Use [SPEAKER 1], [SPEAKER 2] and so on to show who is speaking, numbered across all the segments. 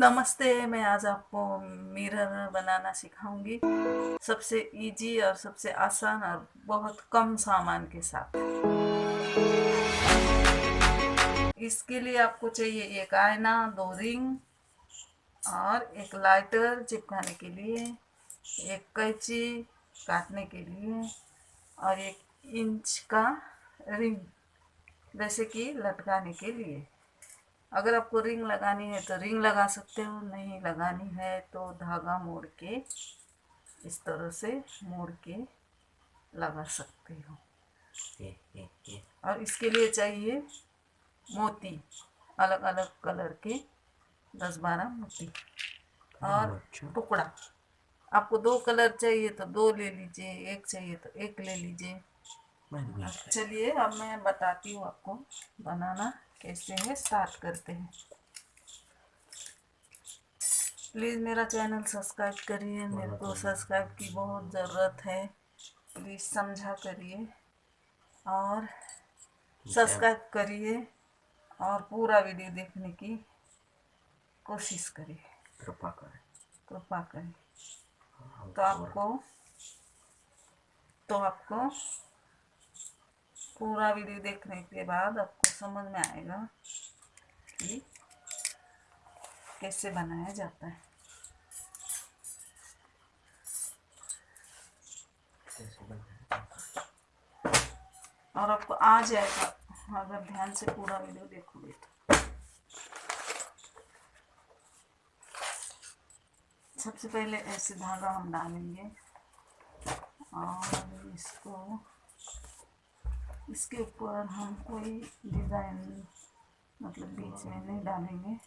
[SPEAKER 1] नमस्ते। मैं आज आपको मिरर बनाना सिखाऊंगी, सबसे इजी और सबसे आसान और बहुत कम सामान के साथ। इसके लिए आपको चाहिए एक आईना, दो रिंग और एक लाइटर चिपकाने के लिए, एक कैंची काटने के लिए और 1 इंच का रिंग जैसे कि लटकाने के लिए। अगर आपको रिंग लगानी है तो रिंग लगा सकते हो, नहीं लगानी है तो धागा मोड़ के इस तरह से मोड़ के लगा सकते हो। और इसके लिए चाहिए मोती, अलग अलग कलर के 10-12 मोती और टुकड़ा। आपको 2 कलर चाहिए तो 2 ले लीजिए, एक चाहिए तो एक ले लीजिए। चलिए अब मैं बताती हूँ आपको बनाना कैसे है। स्टार्ट करते हैं। प्लीज़ मेरा चैनल सब्सक्राइब करिए, मेरे को सब्सक्राइब की बहुत ज़रूरत है। प्लीज़ समझा करिए और सब्सक्राइब करिए और पूरा वीडियो देखने की कोशिश करिए, कृपा करें। तो आपको पूरा वीडियो देखने के बाद आपको समझ में आएगा कि कैसे बनाया जाता है। और आपको आ जाएगा अगर ध्यान से पूरा वीडियो देखोगे तो। सबसे पहले ऐसे धागा हम डालेंगे और इसके ऊपर हम कोई डिज़ाइन मतलब बीच में नहीं डालेंगे।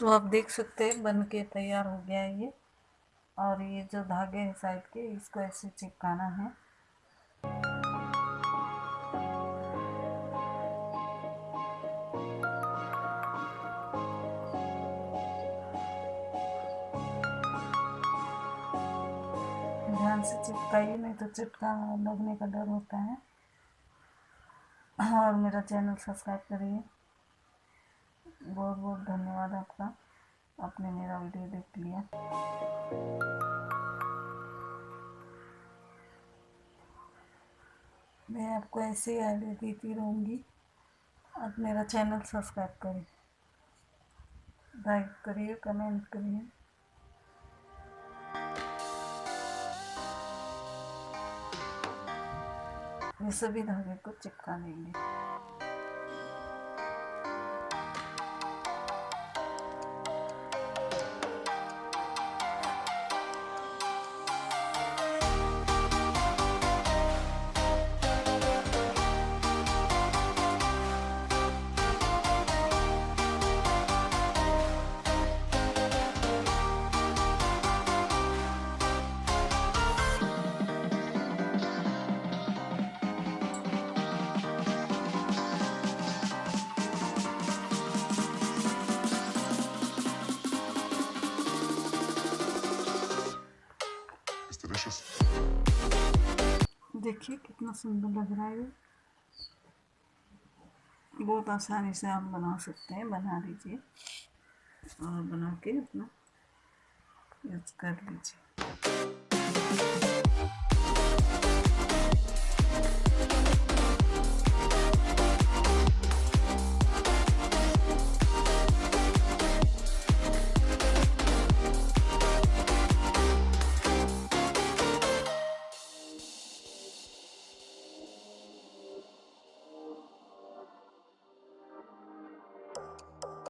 [SPEAKER 1] तो आप देख सकते हैं बन के तैयार हो गया है ये। और ये जो धागे हैं साइड के, इसको ऐसे चिपकाना है। ध्यान से चिपकाइए, नहीं तो चटका लगने का डर होता है। और मेरा चैनल सब्सक्राइब करिए। बहुत बहुत धन्यवाद आपका, आपने मेरा वीडियो देख लिया। मैं आपको ऐसे ही आइडिया देती रहूँगी। आप मेरा चैनल सब्सक्राइब करिए, लाइक करिए, कमेंट करिए। ये सभी धागे को चिपका देंगे। देखिए कितना सुंदर लग रहा है ये। बहुत आसानी से आप बना सकते हैं, बना लीजिए और बना के अपना यूज कर लीजिए।